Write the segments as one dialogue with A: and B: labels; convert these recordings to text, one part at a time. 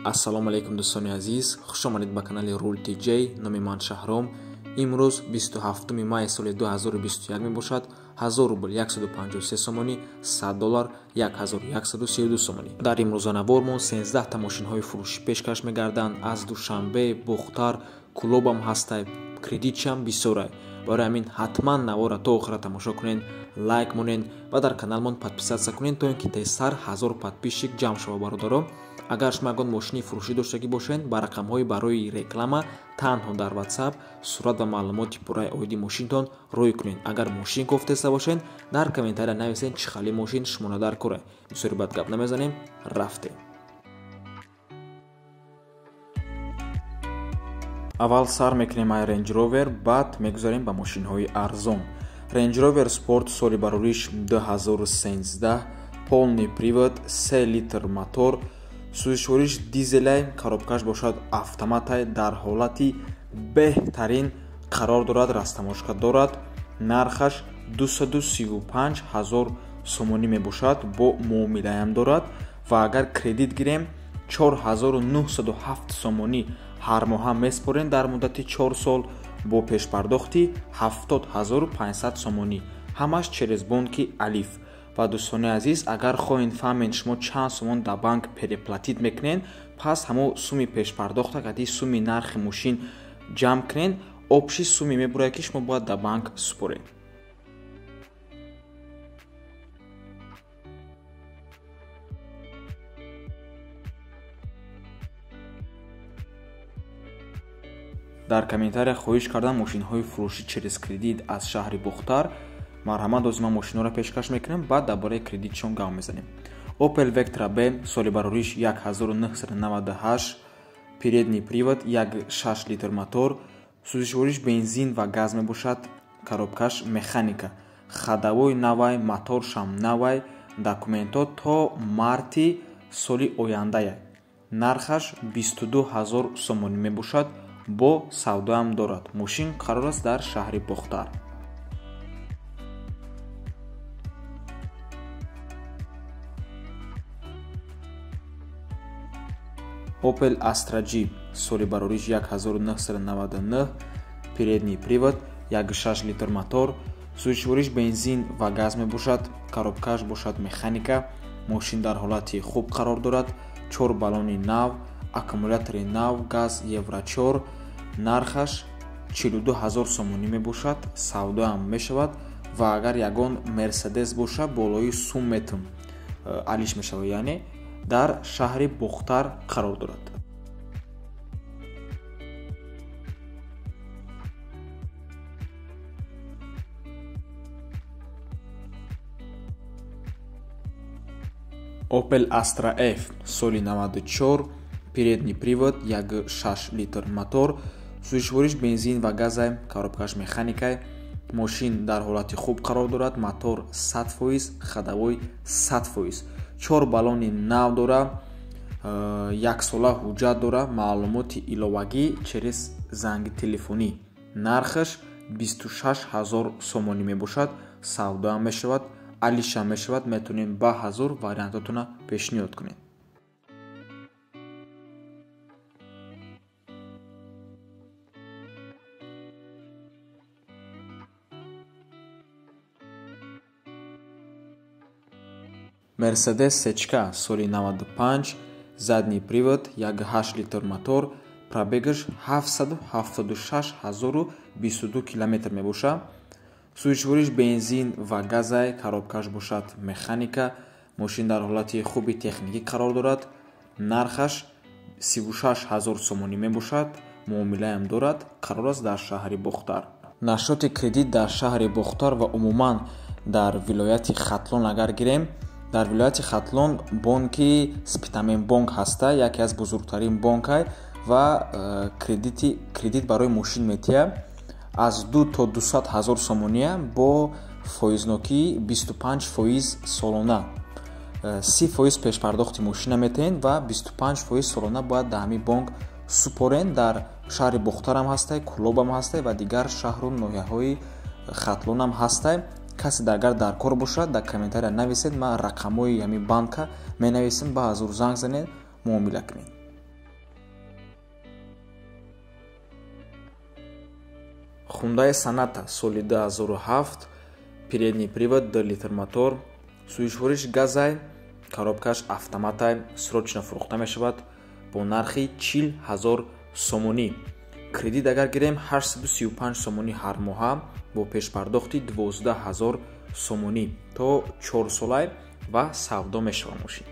A: Ассалому алейкум дӯстони азиз, хушомадед ба канали Rule TJ. Номи ман Шаҳром. Имрӯз 27 майи соли 2021 мебошад. 1000 рубл 153 сомонӣ, $100 1132 сомонӣ. Дар имрӯзанавормон 13 та мошинҳои фурӯшӣ пешкаш мегарданд. Аз Душанбе, Бухтар, Кулобам ҳастай, кредитчиам бисёрай. Барои ҳамин ҳатман навора то охира тамошо кунед, лайк монед ва дар каналмон подписатсия кунед, то ин ки тезтар 1000 подписчик ҷамъ шава бародаро. Агар шумо ягон мошини фурӯшӣ доштагӣ бошед, ба рақамҳои барои реклама танҳо дар WhatsApp сурат ва маълумоти пурраи оиди мошинтон рӯй кунед. Агар мошин кофтеста бошед, дар комментария нависед чӣ хали мошин шумона дар кора. Бисёри бад гап намезанем, рафтем. аввал сар мекунем ай Range Rover, баъд мегузарем ба мошинҳои арзон. Range Rover Sport соли барориш 2013, полный привод, 3 литр мотор, сӯзишвориш дизелай, коробкаш бошад автоматай, дар ҳолати беҳтарин қарор дорад, растамошка дорад. Нархаш 235 000 сомонӣ мебошад, бо муомилаам дорад ва агар кредит гирем 4907 сомонӣ ҳар моҳа меспорем дар муддати 4 сол бо пешпардохти 70500 сомонӣ. Ҳамаш через бонки Алиф. Ва дӯстони азиз, агар хоҳед фаҳмед шумо чанд сомон дар банк переплатит мекунед, пас ҳамо суми пешпардохта кади суми нархи мошин ҷамъ кунед, обши суми мебурад ки шумо бояд дар банк супоред. дар комментария хоҳиш кардам мошинҳои фурӯшӣ через кредит аз шаҳри Бухтар. марҳамат дозима мошинҳоро пешкаш мекунем, баъд дар бораи кредитшон гап мезанем. Opel Vectra B соли барориш 1998, передний привод, 1.6 литр мотор, сӯзишвориш бензин ва газ мебошад, коробкаш механика, хадавои навай, моторшам навай, документҳо то марти соли ояндая. Нархаш 22000 сомонӣ мебошад, бо савдоам дорад. мошин қарор аст дар шаҳри Бухтар. Opel Astra G соли барориш 1999, передний привод, 1.6 литр мотор, сӯзишвориш бензин ва газ мебошад, коробкаш бошад механика, мошин дар ҳолати хуб қарор дорад, 4 баллони нав, аккумулятори нав, газ евро 4, нархаш 42000 сомонӣ мебошад, савдоам мешавад ва агар ягон Мерседес боша болои сумметм алиш мешавад, яъне дар шаҳри Бухтар қарор дорад. Opel Astra F соли 94, передний привод, 1.6 литр мотор, сӯзишвориш бензин ва газай, коробкаш механикай, мошин дар ҳолати хуб қарор дорад, мотор 100%, хадавой 100%, 4 баллони нав дора, 1 сола ҳуҷҷат дора, маълумоти иловагӣ через занги телефонӣ. Нархаш 26000 сомонӣ мебошад, савдоам мешавад, алишам мешавад, метавонед ба ҳазур вариантотона пешниҳод кунед. Мерседес Сечка соли 95, задний привод, 1.8 литр мотор, пробегаш 776022 км мебошад, сӯзишвориш бензин ва газай, коробкаш бошад механика, мошин дар ҳолати хуби техникӣ қарор дорад, нархаш 36000 сомонӣ мебошад, муомилаам дорад, қарор аст дар шаҳри Бухтар. нашоти кредит дар шаҳри Бухтар ва умуман дар вилояти Хатлон агар гирем, дар вилояти Хатлон бонки Спитамен бонк ҳаста, яке аз бузургтарин бонкай ва кредит барои мошин метиҳад. аз 2 то 200 000 сомония бо фоизнокии 25% солона. 30% пешпардохти мошина метаҳед ва 25% солона бояд дар ҳамин бонк супорен. дар шаҳри Бухтарам ҳастай, Кулобам ҳастай ва дигар шаҳру ноҳияҳои Хатлонам ҳастай. касе агар дар кор бошад, дар комментария нависед, ман рақамҳои ҳамин банка менависем, ба ҳазур занг занед, муомила кунед. Hyundai Sonata соли 2007, передний привод 2 литр мотор, сӯишвориш газай, коробкаш автоматай, срочно фурӯхта мешавад бо нархи 40 000 сомонӣ. Кредит агар гирем 835 сомонӣ ҳар моҳа бо пешпардохти 12 000 сомонӣ то 4 солай ва савдо мешавад мошин.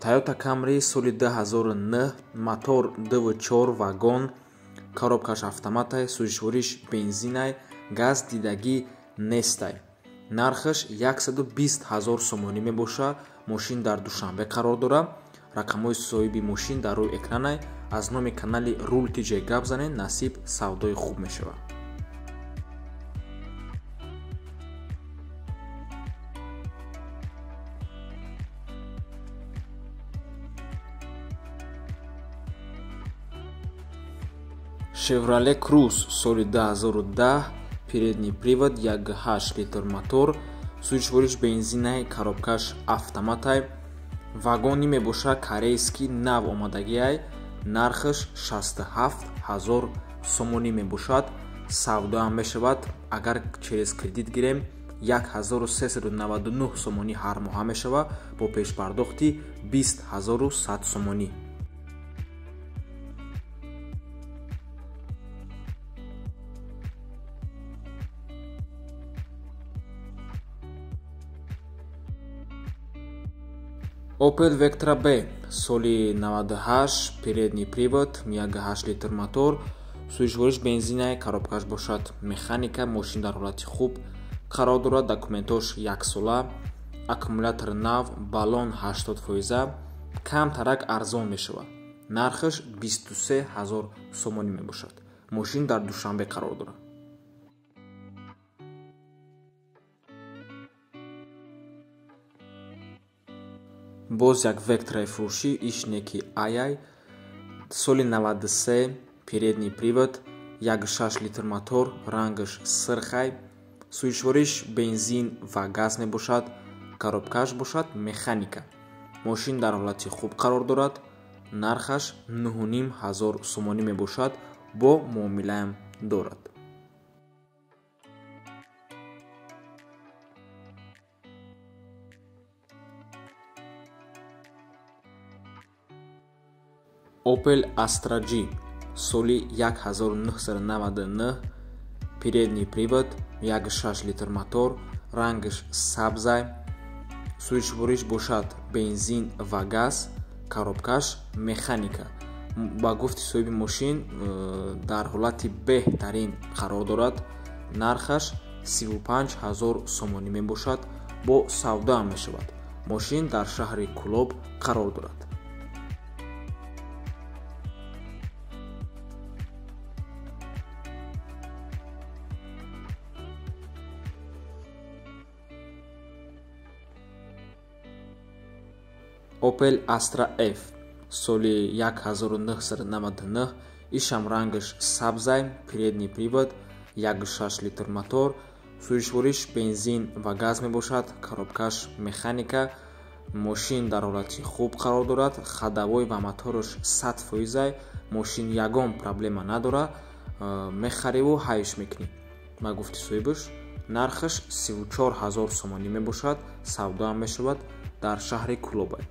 A: Toyota Camry соли 2009, мотор 2.4 вагон, коробкаш автоматай, сӯишвориш бензинай, газ дидагӣ нестай. Нархаш 120 000 сомонӣ мебошад. Мошин дар Душанбе қарор дорад. Рақамҳои соҳиби мошин дар рӯи экранай. Аз номи канали Рул Тиҷей гап занед, насиб савдои хуб мешавад. Chevrolet Cruze соли 2010, передний привод 1.8 литр мотор, сӯишвориш бензинай, коробкаш автоматай, вагони мебошад корейский нав омадагиай. Нархаш 67 000 сомонӣ мебошад. Савдоам мешавад. Агар через кредит гирем 1399 сомонӣ ҳар моҳа мешавад бо пешпардохти 20 100 сомонӣ. Opel Vectra B соли 98, передний привод 1.8 литр мотор, сӯишвориш бензинай, коробкаш бошад механика, мошин дар ҳолати хуб қарор дорад. Документош 1 сола, аккумулятор нав, баллон 80%, камтарак арзон мешавад. Нархаш 23 000 сомонӣ мебошад. Мошин дар Душанбе қарор дорад. боз як вектраи фурӯшӣ ишнеки аяй соли 93, передний привод 1.6 литр мотор, рангаш сирхай, сӯишвориш бензин ва газ мебошад, коробкаш бошад механика. Мошин дар ҳолати хуб қарор дорад. Нархаш 9500 сомонӣ мебошад. бо муомилаам дорад. Opel Astra G соли 1999, передний привод 1.6 литр мотор, рангаш сабзай, сӯишвориш бошад бензин ва газ, коробкаш механика. ба гуфти соҳиби мошин дар ҳолати беҳтарин қарор дорад. Нархаш 35 000 сомонӣ мебошад. бо савдоам мешавад. мошин дар шаҳри Кӯлоб қарор дорад. Opel Astra F соли 1999, ишам рангаш сабзай, передний привод 1.6 литр мотор, сӯишвориш бензин ва газ мебошад, коробкаш механика. мошин дар ҳолати хуб қарор дорад. хадавой ва мотораш 100%. мошин ягон проблема надорад. мехариву ҳайш мекунӣ. ба гуфти соҳибаш нархаш 34 000 сомонӣ мебошад. савдоам мешавад дар шаҳри Кӯлобай.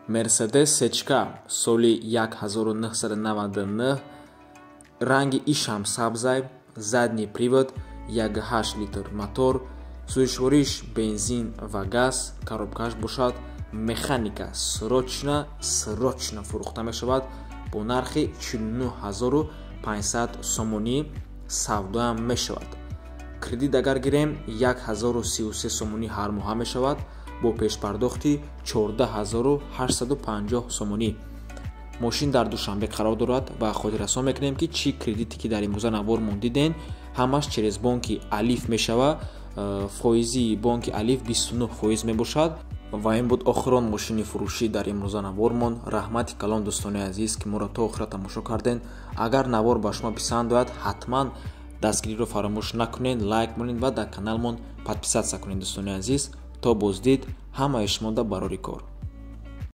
A: Mercedes Sechka соли 1999, ранги ишам сабзай, задний привод 1.8 литр мотор, сӯишвориш бензин ва газ, коробкаш бошад механика. срочно фурӯхта мешавад бо нархи 49500 сомонӣ. савдоам мешавад. кредит агар гирем 1033 сомонӣ ҳар моҳа мешавад бо пешпардохти 14850 сомонӣ. мошин дар Душанбе қарор дорад ва хотиррасон мекунем ки чӣ кредите ки дар имрӯза навор мондиден ҳамаш через бонки Алиф мешавад. фоизи бонки Алиф 29% мебошад ва ин буд охирон мошини фурӯшӣ дар имрӯза навормон. Раҳмати калом дӯстони азиз ки моро то охира тамошо карден. Агар навор ба шумо писанд ояд ҳатман дастгириро фаромӯш накунед, лайк монед ва дар каналмон подписатсия кунед. Дӯстони азиз, то боздид, ҳамаи шумо да барори кор.